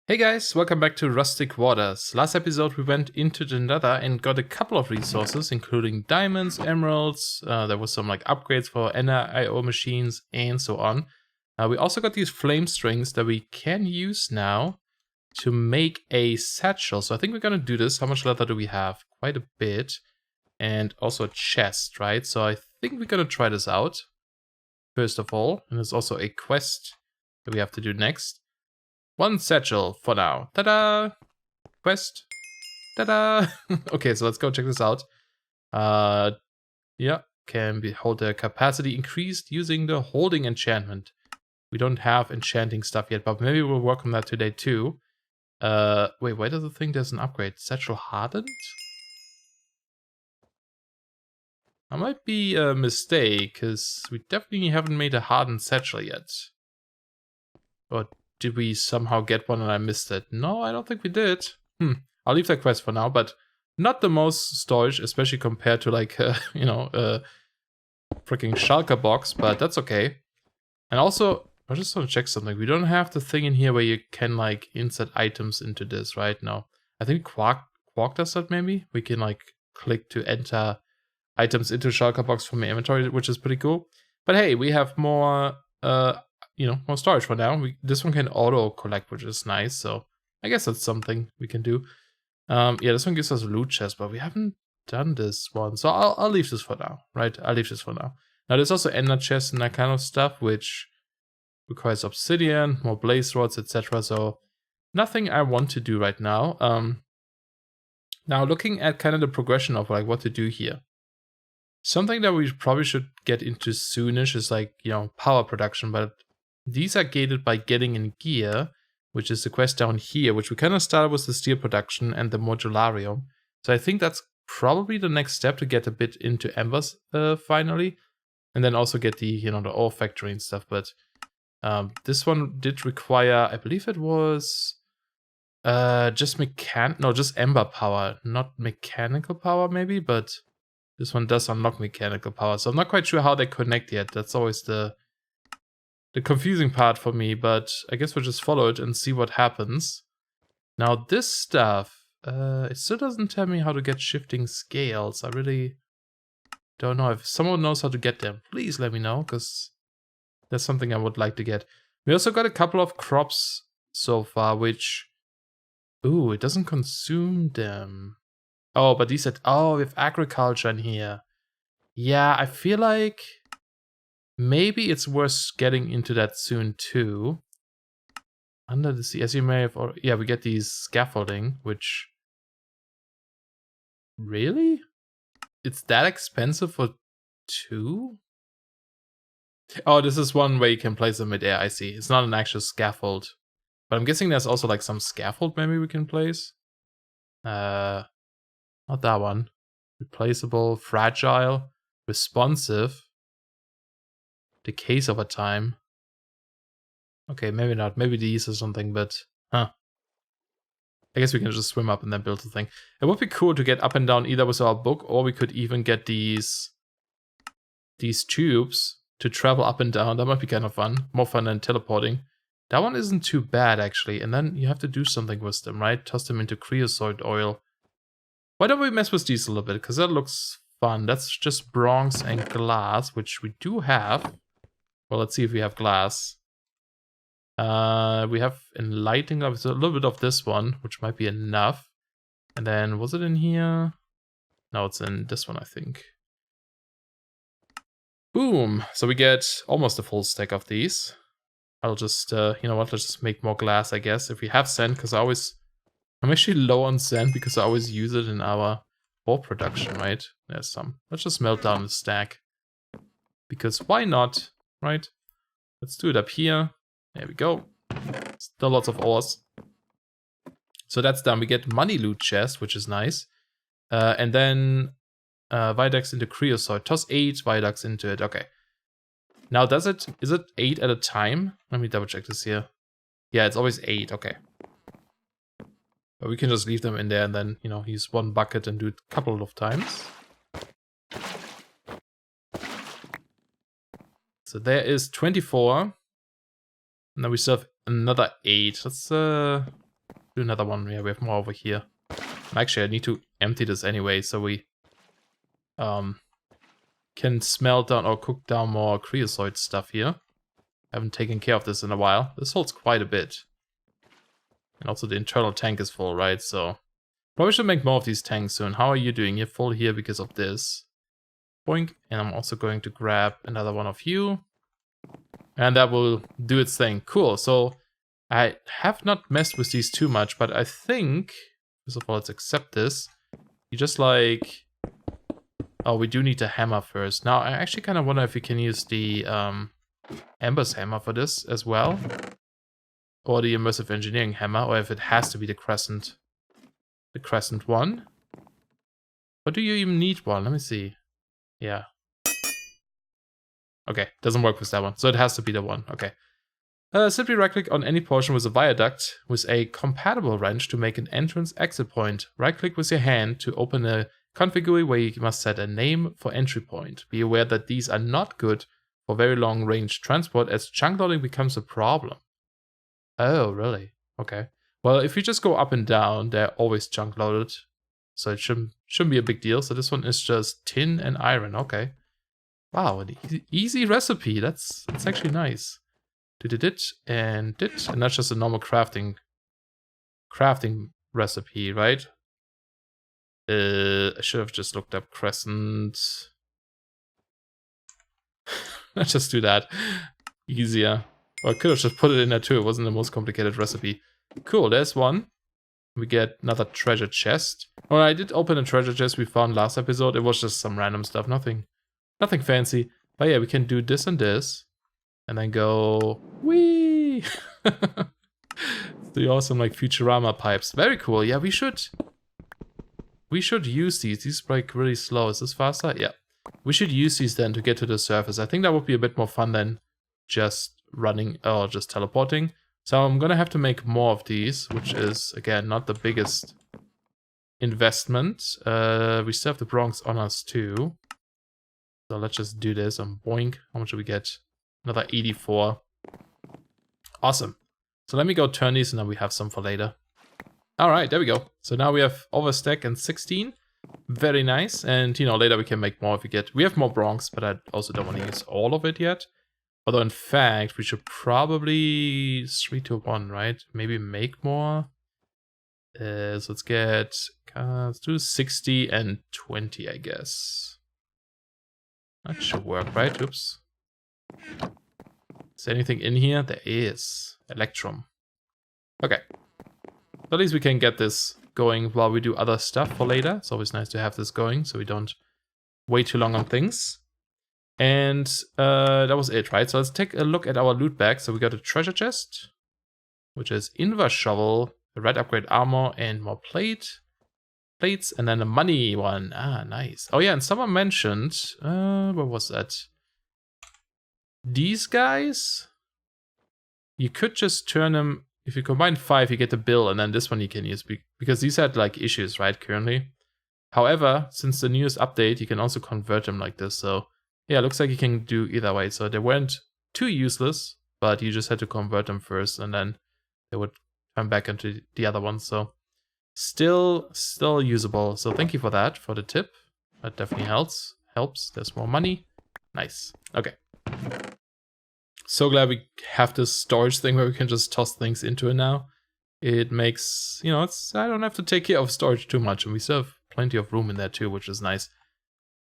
Hey guys, welcome back to Rustic Waters. Last episode we went into the Nether and got a couple of resources, including diamonds, emeralds, there was some like upgrades for Ender IO machines and so on. We also got these flame strings that we can use now to make a satchel. So I think we're gonna do this. How much leather do we have? Quite a bit. And also a chest, right? So I think we're gonna try this out, first of all. And there's also a quest that we have to do next. One satchel for now. Ta-da! Quest. Ta-da! Okay, so let's go check this out. Yeah, can hold the capacity increased using the holding enchantment. We don't have enchanting stuff yet, but maybe we'll work on that today too. Wait, why does it think there's an upgrade? Satchel hardened? That might be a mistake, because we definitely haven't made a hardened satchel yet. Or did we somehow get one and I missed it? No, I don't think we did. I'll leave that quest for now, but not the most storage, especially compared to like, freaking shulker box, but that's okay. And also, I just want to check something. We don't have the thing in here where you can like insert items into this, right? No. I think Quark does that maybe? We can like click to enter items into shulker box from the inventory, which is pretty cool. But hey, we have more more storage for now. This one can auto collect, which is nice. So I guess that's something we can do. Yeah, this one gives us a loot chest, but we haven't done this one. So I'll leave this for now, right? I'll leave this for now. Now there's also ender chests and that kind of stuff, which requires obsidian, more blaze rods, etc. So nothing I want to do right now. Now looking at kind of the progression of like what to do here. Something that we probably should get into soonish is like, power production, but these are gated by getting in gear, which is the quest down here, which we kind of started with the steel production and the modularium. So I think that's probably the next step to get a bit into embers finally. And then also get the, the ore factory and stuff. But this one did require, I believe it was just ember power, not mechanical power maybe, but this one does unlock mechanical power. So I'm not quite sure how they connect yet. That's always the confusing part for me, but I guess we'll just follow it and see what happens. Now this stuff, it still doesn't tell me how to get shifting scales. I really don't know. If someone knows how to get them, please let me know, because that's something I would like to get. We also got a couple of crops so far, which... Ooh, it doesn't consume them. Oh, but these said... Oh, we have agriculture in here. Yeah, I feel like... maybe it's worth getting into that soon too. Under the sea, as you may have... yeah, we get these scaffolding, which... Really? It's that expensive for 2? Oh, this is one where you can place them mid-air, I see. It's not an actual scaffold. But I'm guessing there's also like some scaffold maybe we can place. Not that one. Replaceable, fragile, responsive. Decays over time. Okay, maybe not. Maybe these or something, but... I guess we can just swim up and then build the thing. It would be cool to get up and down either with our book, or we could even get these tubes to travel up and down. That might be kind of fun. More fun than teleporting. That one isn't too bad, actually. And then you have to do something with them, right? Toss them into creosote oil. Why don't we mess with these a little bit? Because that looks fun. That's just bronze and glass, which we do have. Well, let's see if we have glass. We have enlightening, so a little bit of this one, which might be enough. And then, was it in here? No, it's in this one, I think. Boom! So we get almost a full stack of these. I'll just, let's just make more glass, I guess. If we have sand, because I'm actually low on sand because I always use it in our ore production, right? There's some. Let's just melt down the stack. Because why not, right? Let's do it up here. There we go. Still lots of ores. So that's done. We get money loot chest, which is nice. And then Viaducts into creosote. Toss 8 Viaducts into it. Okay. Now is it 8 at a time? Let me double check this here. Yeah, it's always 8. Okay. But we can just leave them in there and then, use one bucket and do it a couple of times. So there is 24. And then we still have another 8. Let's Do another one. Yeah, we have more over here. Actually, I need to empty this anyway, so we can smelt down or cook down more creosote stuff here. I haven't taken care of this in a while. This holds quite a bit. And also the internal tank is full, right? So probably should make more of these tanks soon. How are you doing? You're full here because of this. Boink. And I'm also going to grab another one of you. And that will do its thing. Cool. So I have not messed with these too much, but I think, first of all, let's accept this. You just like... Oh, we do need a hammer first. Now, I actually kind of wonder if we can use the Ember's hammer for this as well. Or the immersive engineering hammer, or if it has to be the crescent one. Or do you even need one? Let me see. Yeah. Okay, doesn't work with that one. So it has to be the one. Okay. Simply right-click on any portion with a viaduct with a compatible wrench to make an entrance-exit point. Right-click with your hand to open a config GUI where you must set a name for entry point. Be aware that these are not good for very long-range transport as chunk loading becomes a problem. Oh, really? Okay. Well, if you just go up and down, they're always chunk loaded. So it shouldn't be a big deal. So this one is just tin and iron. Okay. Wow, an easy recipe. That's actually nice. Did it and did, and that's just a normal crafting recipe, right? I should have just looked up crescent. Let's just do that. Easier. Or I could have just put it in there too. It wasn't the most complicated recipe. Cool, there's one. We get another treasure chest. Oh, I did open a treasure chest we found last episode. It was just some random stuff. Nothing fancy. But yeah, we can do this and this. And then go... Whee! The awesome like Futurama pipes. Very cool. Yeah, we should use these. These break really slow. Is this faster? Yeah. We should use these then to get to the surface. I think that would be a bit more fun than just running or just teleporting. So I'm gonna have to make more of these, which is again not the biggest investment. We still have the Bronx on us too. So let's just do this and boink. How much do we get? Another 84. Awesome. So let me go turn these and then we have some for later. Alright, there we go. So now we have overstack and 16. Very nice. And you know, later we can make more if we get... We have more Bronx, but I also don't want to use all of it yet. Although in fact, we should probably 3 to 1, right? Maybe make more. So let's get... let's do 60 and 20, I guess. That should work, right? Oops. Is there anything in here? There is. Electrum. Okay. So at least we can get this going while we do other stuff for later. It's always nice to have this going so we don't wait too long on things. And that was it, right? So let's take a look at our loot bag. So we got a treasure chest, which is Invar shovel, a red upgrade armor, and more plates, and then a money one. Ah, nice. Oh yeah, and someone mentioned, what was that? These guys, you could just turn them, if you combine 5, you get the bill, and then this one you can use, because these had like issues, right, currently. However, since the newest update, you can also convert them like this, so yeah, looks like you can do either way. So they weren't too useless, but you just had to convert them first, and then they would turn back into the other ones, so still usable. So thank you for that, for the tip. That definitely helps. There's more money. Nice. Okay. So glad we have this storage thing where we can just toss things into it now. It makes, you know, I don't have to take care of storage too much, and we still have plenty of room in there too, which is nice.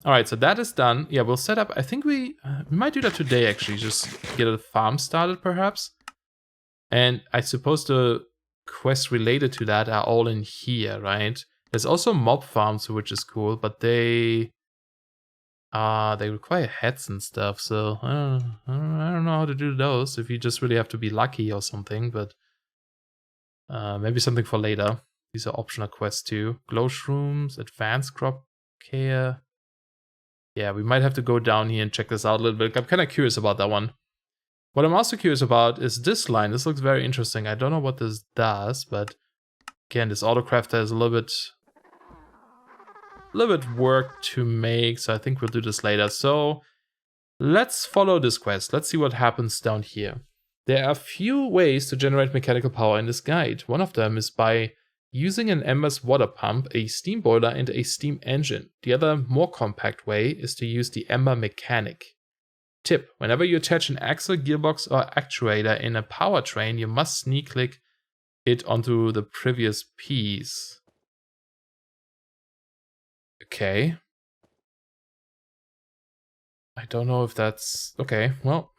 Alright, so that is done. Yeah, we'll set up, I think we might do that today actually, just get a farm started perhaps. And I suppose the quests related to that are all in here, right? There's also mob farms, which is cool, but they require heads and stuff, so I don't know how to do those, if you just really have to be lucky or something, but maybe something for later. These are optional quests too. Glow shrooms, advanced crop care. Yeah, we might have to go down here and check this out a little bit. I'm kind of curious about that one. What I'm also curious about is this line. This looks very interesting. I don't know what this does, but again, this autocrafter is a little bit work to make, so I think we'll do this later. So let's follow this quest. Let's see what happens down here. There are a few ways to generate mechanical power in this guide. One of them is by using an Ember's water pump, a steam boiler, and a steam engine. The other, more compact way is to use the Ember mechanic. Tip: whenever you attach an axle, gearbox, or actuator in a powertrain, you must sneak click it onto the previous piece. Okay. I don't know if that's... okay, well,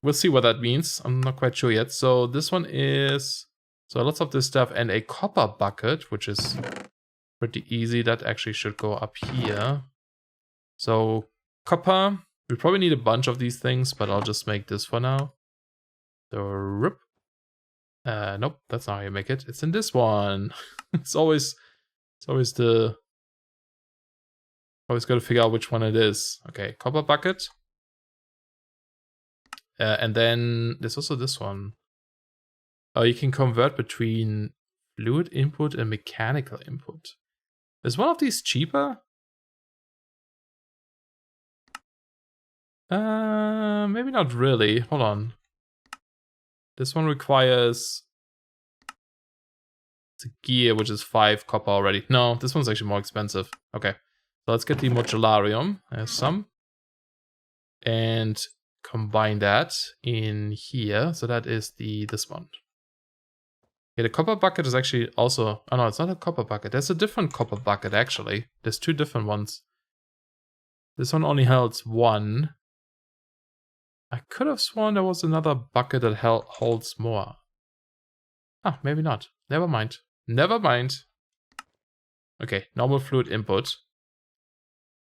we'll see what that means. I'm not quite sure yet. So this one is... so lots of this stuff and a copper bucket, which is pretty easy. That actually should go up here. So copper, we probably need a bunch of these things, but I'll just make this for now. So rip. Nope, that's not how you make it. It's in this one. It's always got to figure out which one it is. Okay, copper bucket. And then there's also this one. Oh, you can convert between fluid input and mechanical input. Is one of these cheaper? Maybe not really. Hold on. This one requires... it's a gear, which is 5 copper already. No, this one's actually more expensive. Okay. So let's get the modularium. There's some. And combine that in here. So that is this one. Yeah, the copper bucket is actually also... oh no, it's not a copper bucket. There's a different copper bucket actually. There's 2 different ones. This one only holds 1. I could have sworn there was another bucket that holds more. Ah, maybe not. Never mind. Never mind. Okay, normal fluid input.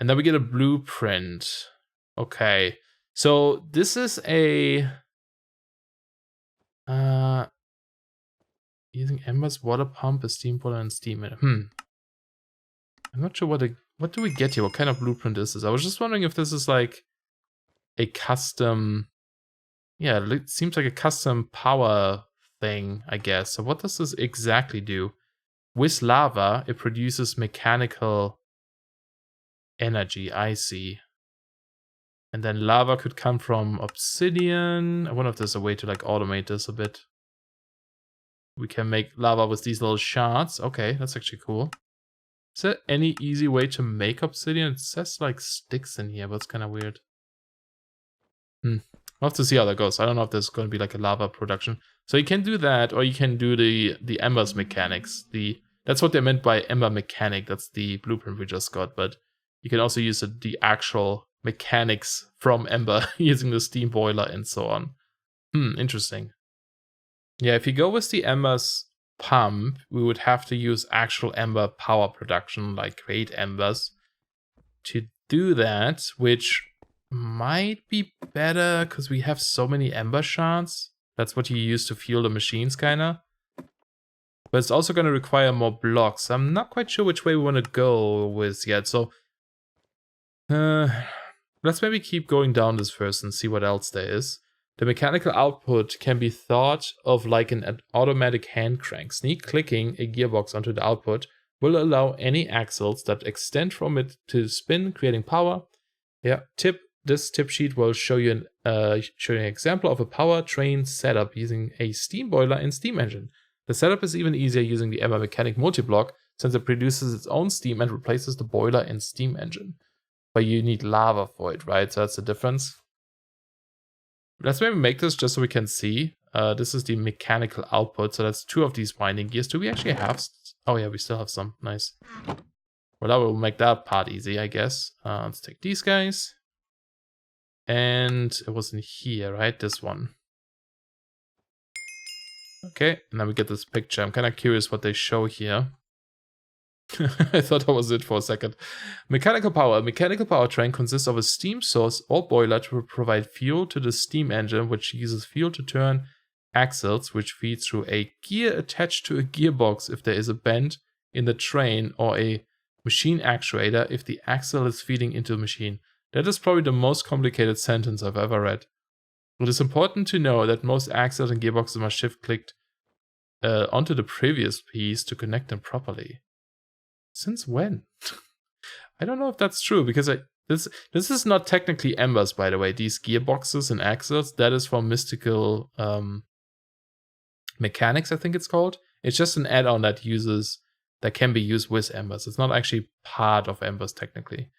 And then we get a blueprint. Okay. So this is a... using Ember's water pump, a steam boiler, and steam engine. I'm not sure what do we get here? What kind of blueprint is this? I was just wondering if this is like a custom... yeah, it seems like a custom power thing, I guess. So what does this exactly do? With lava, it produces mechanical energy, I see. And then lava could come from obsidian. I wonder if there's a way to like automate this a bit. We can make lava with these little shards. Okay, that's actually cool. Is there any easy way to make obsidian? It says like sticks in here, but it's kind of weird. We'll have to see how that goes. I don't know if there's going to be like a lava production. So you can do that, or you can do the Ember's mechanics. That's what they meant by Ember mechanic. That's the blueprint we just got. But you can also use the actual mechanics from Ember using the steam boiler and so on. Interesting. Yeah, if you go with the Ember's pump, we would have to use actual Ember power production, like create Embers, to do that, which might be better because we have so many Ember shards. That's what you use to fuel the machines, kinda. But it's also going to require more blocks. I'm not quite sure which way we want to go with yet, so let's maybe keep going down this first and see what else there is. The mechanical output can be thought of like an automatic hand crank. Sneak clicking a gearbox onto the output will allow any axles that extend from it to spin, creating power. Yeah, this tip sheet will show you an example of a powertrain setup using a steam boiler and steam engine. The setup is even easier using the Ember mechanic multi-block, since it produces its own steam and replaces the boiler and steam engine. But you need lava for it, right? So that's the difference. Let's maybe make this just so we can see. This is the mechanical output, so that's 2 of these winding gears. Do we actually have... oh yeah, we still have some. Nice. Well, that will make that part easy, I guess. Let's take these guys. And it was in here, right? This one. Okay, and then we get this picture. I'm kind of curious what they show here. I thought that was it for a second. Mechanical power. A mechanical powertrain consists of a steam source or boiler to provide fuel to the steam engine, which uses fuel to turn axles, which feeds through a gear attached to a gearbox if there is a bend in the train, or a machine actuator if the axle is feeding into the machine. That is probably the most complicated sentence I've ever read. It is important to know that most axles and gearboxes must shift-clicked onto the previous piece to connect them properly. Since when? I don't know if that's true, because This is not technically embers, by the way. These gearboxes and axles, that is for mystical mechanics, I think it's called. It's just an add-on that can be used with embers. It's not actually part of embers technically.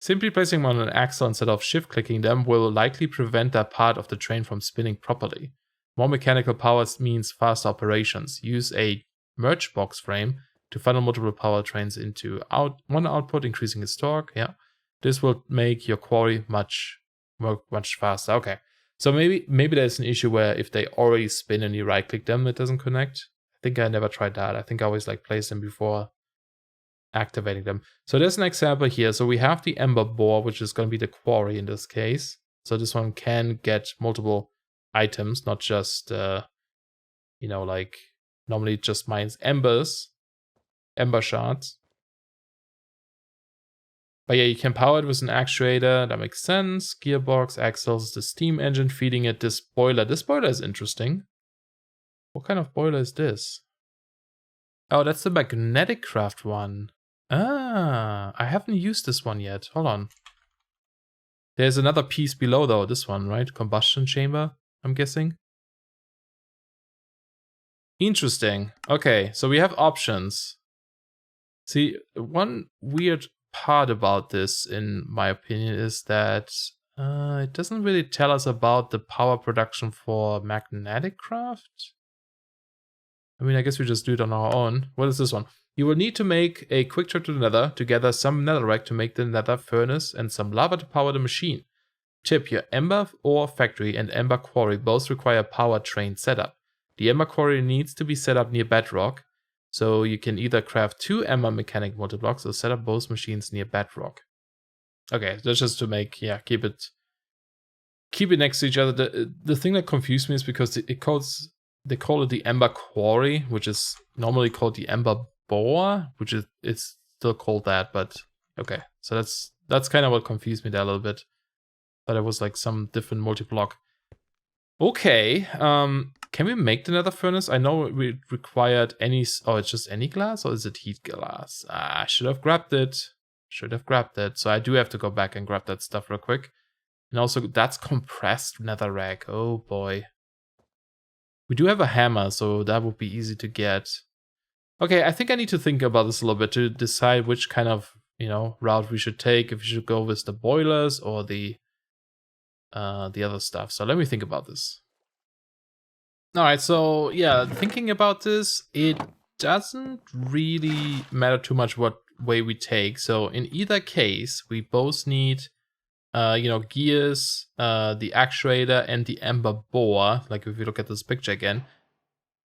Simply placing them on an axle instead of shift-clicking them will likely prevent that part of the train from spinning properly. More mechanical power means faster operations. Use a merge box frame to funnel multiple power trains into one output, increasing its torque. Yeah, this will make your quarry work much faster. Okay, so maybe there's an issue where if they already spin and you right-click them, it doesn't connect. I think I never tried that. I think I always place them before activating them. So there's an example here. So we have the Ember bore, which is going to be the quarry in this case. So this one can get multiple items, not just, like normally it just mines ember shards. But yeah, you can power it with an actuator. That makes sense. Gearbox, axles, the steam engine feeding it. This boiler. This boiler is interesting. What kind of boiler is this? Oh, that's the magnetic craft one. Ah, I haven't used this one yet. Hold on. There's another piece below though. This one, right? Combustion chamber, I'm guessing. Interesting. Okay, so we have options. See, one weird part about this, in my opinion, is that it doesn't really tell us about the power production for magnetic craft. I mean, I guess we just do it on our own. What is this one? You will need to make a quick trip to the nether to gather some netherrack to make the nether furnace and some lava to power the machine. Tip, your Ember ore factory and Ember quarry both require power train setup. The Ember quarry needs to be set up near bedrock, so you can either craft 2 Ember mechanic multiblocks or set up both machines near bedrock. Okay, that's just to make, keep it next to each other. The thing that confused me is because they call it the Ember quarry, which is normally called the Ember bore, which is it's still called that, but okay. So that's kind of what confused me there a little bit. But it was like some different multi-block. Okay, can we make the nether furnace? I know we required any. Oh, it's just any glass, or is it heat glass? I should have grabbed it. So I do have to go back and grab that stuff real quick. And also, that's compressed netherrack. Oh boy. We do have a hammer, so that would be easy to get. Okay, I think I need to think about this a little bit to decide which kind of, route we should take. If we should go with the boilers or the other stuff. So let me think about this. Alright, so yeah, thinking about this, it doesn't really matter too much what way we take. So in either case, we both need gears, the actuator, and the Ember bore. Like if you look at this picture again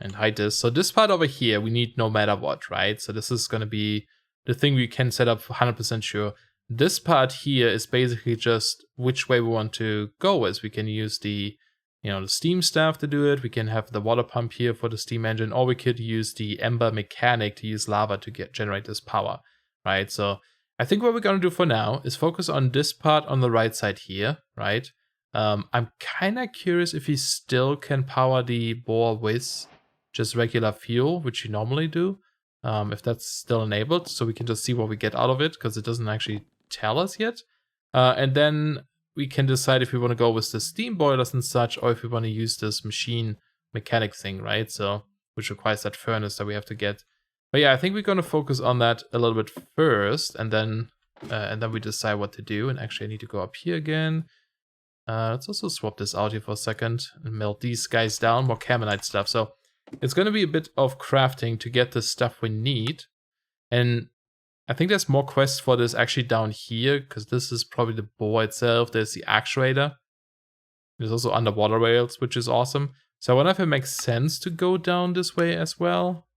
and hide this. So this part over here, we need no matter what, right? So this is going to be the thing we can set up for 100% sure. This part here is basically just which way we want to go with. We can use the, the steam staff to do it. We can have the water pump here for the steam engine, or we could use the Ember mechanic to use lava to generate this power, right? So I think what we're going to do for now is focus on this part on the right side here, right? I'm kind of curious if you still can power the bore with just regular fuel, which you normally do, if that's still enabled, so we can just see what we get out of it, because it doesn't actually tell us yet. And then we can decide if we want to go with the steam boilers and such, or if we want to use this machine mechanic thing, right? So, which requires that furnace that we have to get. But yeah, I think we're going to focus on that a little bit first, and then we decide what to do. And actually, I need to go up here again. Let's also swap this out here for a second and melt these guys down, more Camonite stuff. So it's going to be a bit of crafting to get the stuff we need. And I think there's more quests for this actually down here, because this is probably the bore itself. There's the actuator. There's also underwater rails, which is awesome. So I wonder if it makes sense to go down this way as well.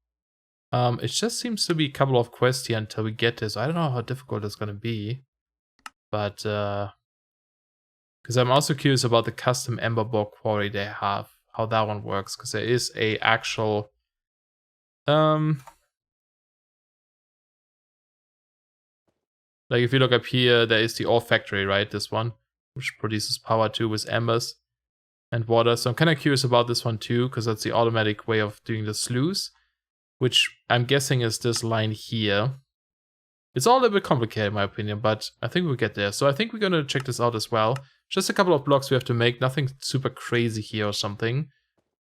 It just seems to be a couple of quests here until we get this. I don't know how difficult it's going to be. But, because I'm also curious about the custom Ember bore quarry they have. How that one works. Because there is a actual... like if you look up here, there is the ore factory, right? This one, which produces power too with embers and water. So I'm kind of curious about this one too, because that's the automatic way of doing the sluice, which I'm guessing is this line here. It's all a little bit complicated in my opinion, but I think we'll get there. So I think we're gonna check this out as well. Just a couple of blocks we have to make, nothing super crazy here or something.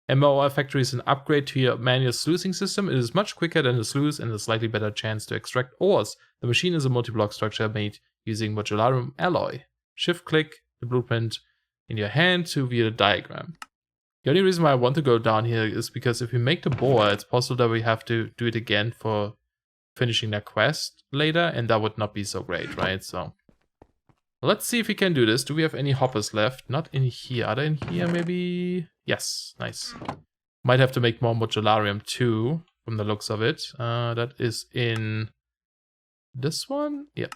Ember Ore Factory is an upgrade to your manual sluicing system. It is much quicker than the sluice and a slightly better chance to extract ores. The machine is a multi-block structure made using modularium alloy. Shift-click the blueprint in your hand to view the diagram. The only reason why I want to go down here is because if we make the bore, it's possible that we have to do it again for finishing that quest later, and that would not be so great, right? So let's see if we can do this. Do we have any hoppers left? Not in here. Are they in here maybe? Yes, nice. Might have to make more modularium too, from the looks of it. That is in this one? Yeah.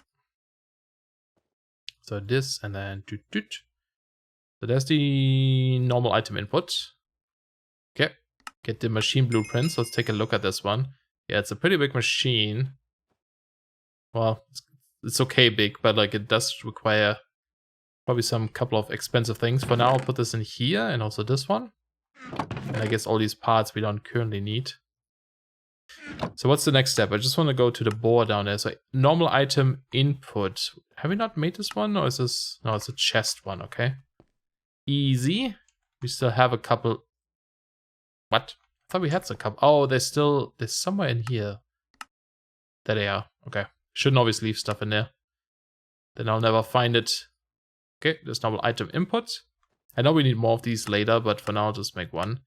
So this and then So there's the normal item input. Okay. Get the machine blueprints. Let's take a look at this one. Yeah, it's a pretty big machine. Well, it's okay big, but like it does require probably some couple of expensive things. For now, I'll put this in here and also this one. And I guess all these parts we don't currently need. So what's the next step? I just want to go to the bore down there. So normal item input. Have we not made this one? Or is this... No, it's a chest one, okay. Easy. We still have a couple... What? I thought we had some couple... Oh, there's somewhere in here. There they are. Okay. Shouldn't always leave stuff in there. Then I'll never find it. Okay, there's normal item input. I know we need more of these later, but for now I'll just make one.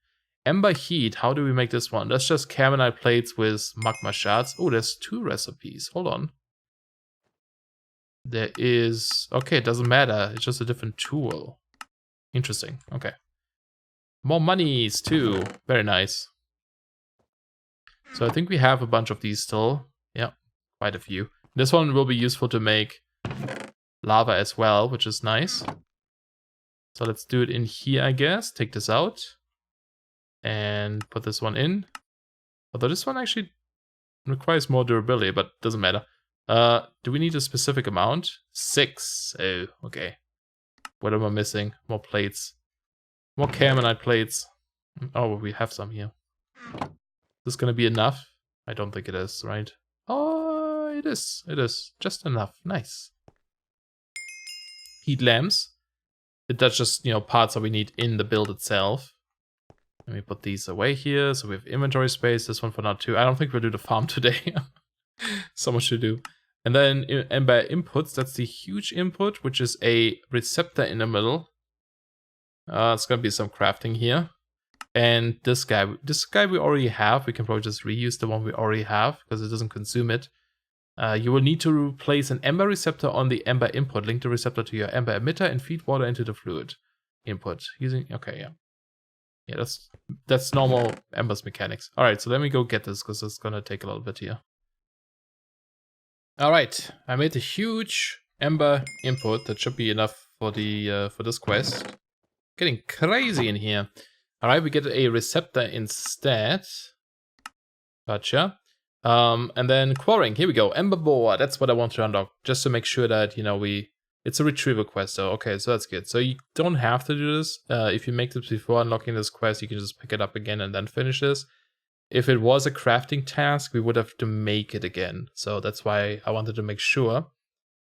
Ember heat, how do we make this one? That's just carbonite plates with magma shards. Oh, there's 2 recipes. Hold on. There is... Okay, it doesn't matter. It's just a different tool. Interesting. Okay. More monies too. Very nice. So I think we have a bunch of these still. Yeah, quite a few. This one will be useful to make lava as well, which is nice. So let's do it in here, I guess. Take this out. And put this one in. Although this one actually requires more durability, but doesn't matter. Do we need a specific amount? 6. Oh, okay. What am I missing? More plates. More carbonite plates. Oh, we have some here. Is this gonna be enough? I don't think it is, right? Oh, it is. It is. Just enough. Nice. Heat lamps. That's just, you know, parts that we need in the build itself. Let me put these away here. So we have inventory space. This one for now too. I don't think we'll do the farm today. So much to do. And then Ember inputs. That's the huge input, which is a receptor in the middle. It's gonna be some crafting here. And this guy we already have. We can probably just reuse the one we already have because it doesn't consume it. You will need to replace an Ember receptor on the Ember input. Link the receptor to your Ember emitter and feed water into the fluid input. Okay, yeah. Yeah, that's normal Ember's mechanics. Alright, so let me go get this because it's gonna take a little bit here. Alright, I made a huge Ember input. That should be enough for the for this quest. Getting crazy in here. Alright, we get a receptor instead. Gotcha. And then quarrying. Here we go. Ember bore. That's what I want to unlock. Just to make sure that, you know, it's a retrieval quest, though. Okay, so that's good. So you don't have to do this. If you make this before unlocking this quest, you can just pick it up again and then finish this. If it was a crafting task, we would have to make it again. So that's why I wanted to make sure.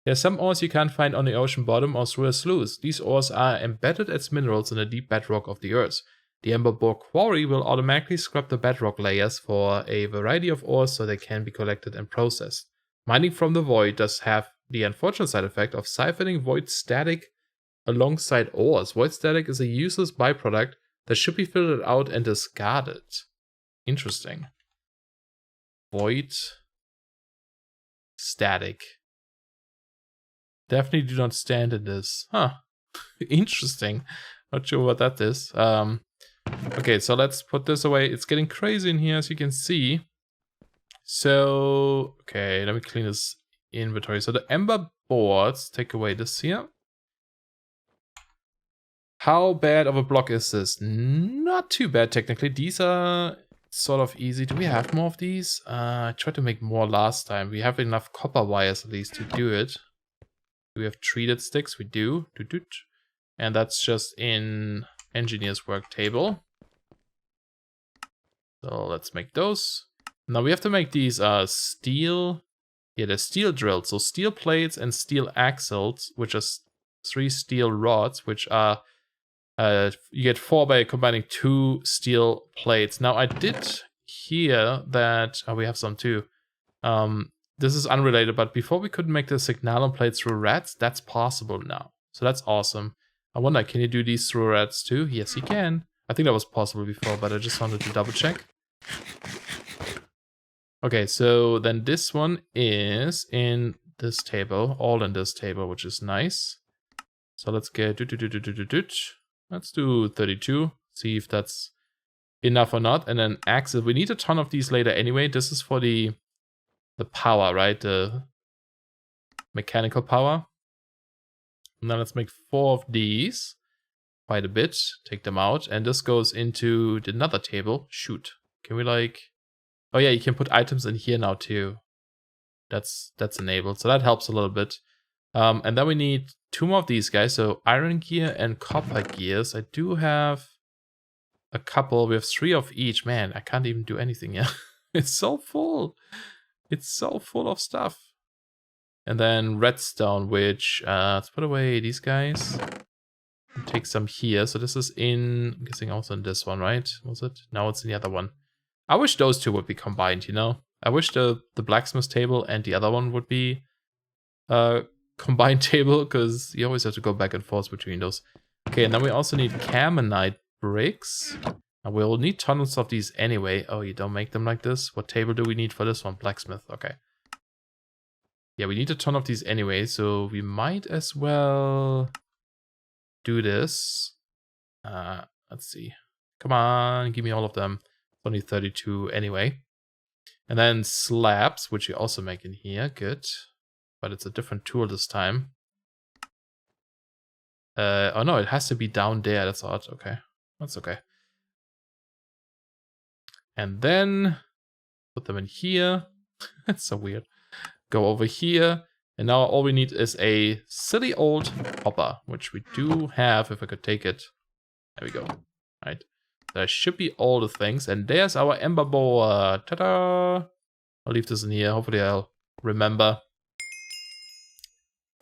There are some ores you can't find on the ocean bottom or through a sluice. These ores are embedded as minerals in the deep bedrock of the earth. The Ember bore quarry will automatically scrub the bedrock layers for a variety of ores so they can be collected and processed. Mining from the void does have the unfortunate side effect of siphoning void static alongside ores. Void static is a useless byproduct that should be filtered out and discarded. Interesting. Void static. Definitely do not stand in this. Huh. Interesting. Not sure what that is. Okay, so let's put this away. It's getting crazy in here, as you can see. So, okay, let me clean this inventory. So the Ember boards, take away this here. How bad of a block is this? Not too bad, technically. These are sort of easy. Do we have more of these? I tried to make more last time. We have enough copper wires, at least, to do it. Do we have treated sticks? We do. And that's just in engineer's work table. So let's make those. Now we have to make these steel Yeah, there's steel drills. So steel plates and steel axles, which are 3 steel rods, which are you get 4 by combining 2 steel plates. Now I did hear that we have some too. This is unrelated, but before we couldn't make the signal plate through rats. That's possible now, so that's awesome. I wonder, can you do these through rats too? Yes, you can. I think that was possible before, but I just wanted to double check. Okay, so then this one is in this table, all in this table, which is nice. So let's get let's do 32. See if that's enough or not. And then axle. We need a ton of these later anyway. This is for the power, right? The mechanical power. And then let's make 4 of these. Quite a bit. Take them out. And this goes into another table. Shoot. Can we like... Oh yeah, you can put items in here now too. That's enabled. So that helps a little bit. And then we need 2 more of these guys. So iron gear and copper gears. I do have a couple. We have 3 of each. Man, I can't even do anything yet. It's so full. It's so full of stuff. And then redstone, which let's put away these guys. Take some here. So this is in, I'm guessing also in this one, right? Was it? No, it's in the other one. I wish those 2 would be combined, you know? I wish the blacksmith table and the other one would be combined table, because you always have to go back and forth between those. Okay, and then we also need camonite bricks. And we'll need tons of these anyway. Oh, you don't make them like this? What table do we need for this one? Blacksmith, okay. Yeah, we need a ton of these anyway, so we might as well do this. Let's see. Come on, give me all of them. It's only 32 anyway. And then slabs, which you also make in here. Good. But it's a different tool this time. Oh no, it has to be down there. That's odd. Okay. That's okay. And then put them in here. That's so weird. Go over here. And now all we need is a silly old hopper, which we do have if I could take it. There we go. All right. There should be all the things. And there's our ember borer. Ta-da! I'll leave this in here. Hopefully I'll remember.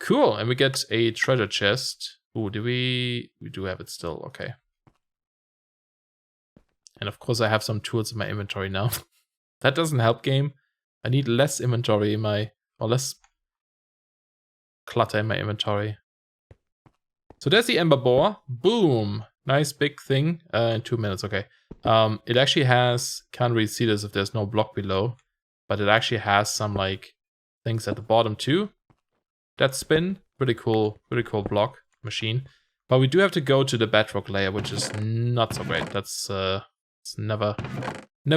Cool. And we get a treasure chest. Ooh, do we do have it still. Okay. And of course I have some tools in my inventory now. That doesn't help, game. I need less inventory in my, or less clutter in my inventory. So there's the ember borer. Boom. Nice big thing. In 2 minutes, okay. It actually has, can't really see this if there's no block below, but it actually has some like things at the bottom too. That spin, pretty cool block machine. But we do have to go to the bedrock layer, which is not so great. That's it's never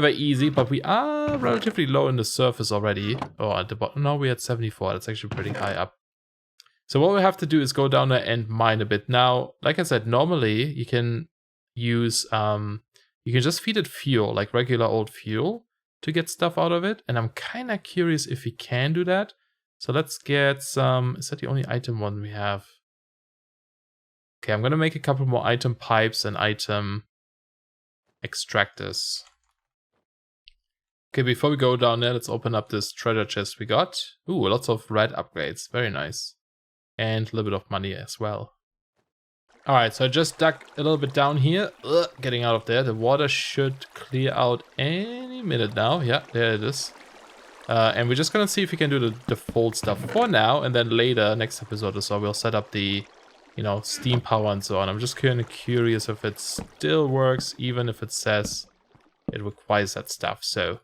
easy, but we are relatively low in the surface already. Oh, at the bottom, no, we're at 74. That's actually pretty high up. So what we have to do is go down there and mine a bit. Now, like I said, normally you can use, you can just feed it fuel, like regular old fuel, to get stuff out of it. And I'm kind of curious if we can do that. So let's get some, is that the only item one we have? Okay, I'm going to make a couple more item pipes and item extractors. Okay, before we go down there, let's open up this treasure chest we got. Ooh, lots of red upgrades. Very nice. And a little bit of money as well. Alright, so I just dug a little bit down here. Getting out of there. The water should clear out any minute now. Yeah, there it is. And we're just gonna see if we can do the default stuff for now. And then later, next episode or so, we'll set up the, you know, steam power and so on. I'm just kind of curious if it still works, even if it says it requires that stuff. So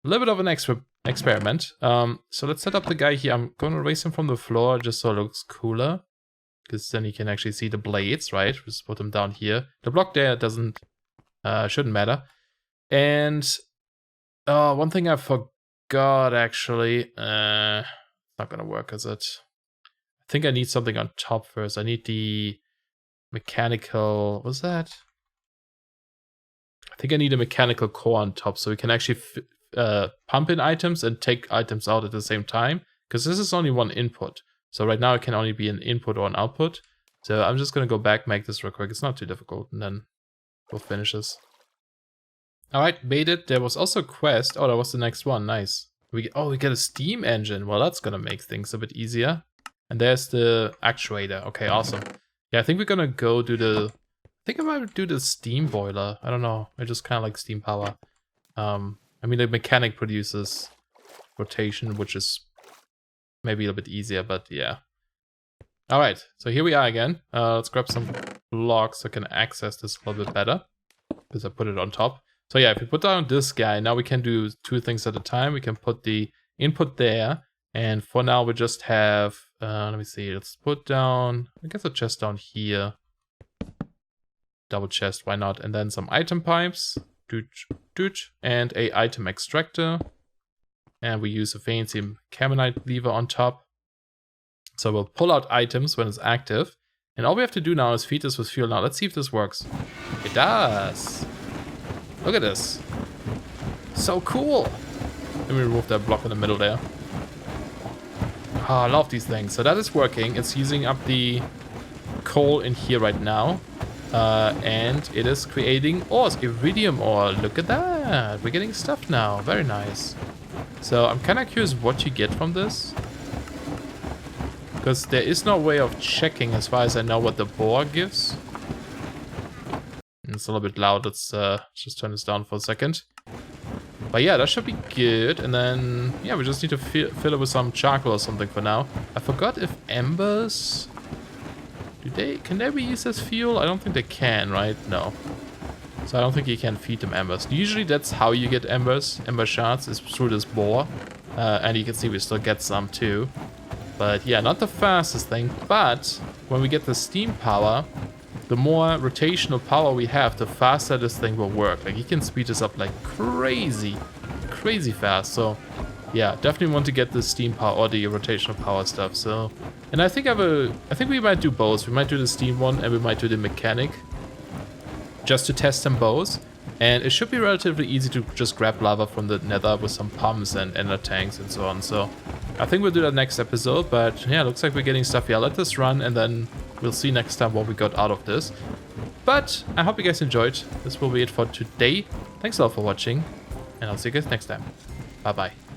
a little bit of an experiment. So let's set up the guy here. I'm going to raise him from the floor just so it looks cooler, because then you can actually see the blades, right? Just put them down here. The block there doesn't, shouldn't matter. And one thing I forgot actually, it's not gonna work, is it? I think I need something on top first. I need the mechanical, what's that? I think I need a mechanical core on top so we can actually pump in items and take items out at the same time, because this is only one input. So right now it can only be an input or an output. So I'm just gonna go back, make this real quick. It's not too difficult, and then we'll finish this. Alright, made it. There was also a quest. Oh, that was the next one. Nice. We get a steam engine. Well, that's gonna make things a bit easier. And there's the actuator. Okay, awesome. Yeah, I think we're gonna go do the... I think I might do the steam boiler. I don't know. I just kind of like steam power. I mean, the mechanic produces rotation, which is maybe a little bit easier, but yeah. Alright, so here we are again. Let's grab some blocks so I can access this a little bit better. Because I put it on top. So yeah, if we put down this guy, now we can do 2 things at a time. We can put the input there. And for now, we just have... let me see, let's put down... I guess a chest down here. Double chest, why not? And then some item pipes. And a item extractor. And we use a fancy carbonite lever on top. So we'll pull out items when it's active. And all we have to do now is feed this with fuel. Now let's see if this works. It does. Look at this. So cool. Let me remove that block in the middle there. Oh, I love these things. So that is working. It's using up the coal in here right now. And it is creating ores, iridium ore. Look at that. We're getting stuff now. Very nice. So I'm kind of curious what you get from this. Because there is no way of checking as far as I know what the boar gives. It's a little bit loud. Let's just turn this down for a second. But yeah, that should be good. And then, yeah, we just need to fill it with some charcoal or something for now. I forgot if embers... Can they be used as fuel? I don't think they can, right? No. So I don't think you can feed them embers. Usually that's how you get embers. Ember shards is through this boar. And you can see we still get some too. But yeah, not the fastest thing. But when we get the steam power, the more rotational power we have, the faster this thing will work. Like, you can speed this up like crazy. Crazy fast. So yeah, definitely want to get the steam power or the rotational power stuff. So, and I think we might do both. We might do the steam one and we might do the mechanic, just to test them both. And it should be relatively easy to just grab lava from the nether with some pumps and ender tanks and so on. So I think we'll do that next episode. But yeah, looks like we're getting stuff here. Let this run and then we'll see next time what we got out of this. But I hope you guys enjoyed. This will be it for today. Thanks a lot for watching, and I'll see you guys next time. Bye bye.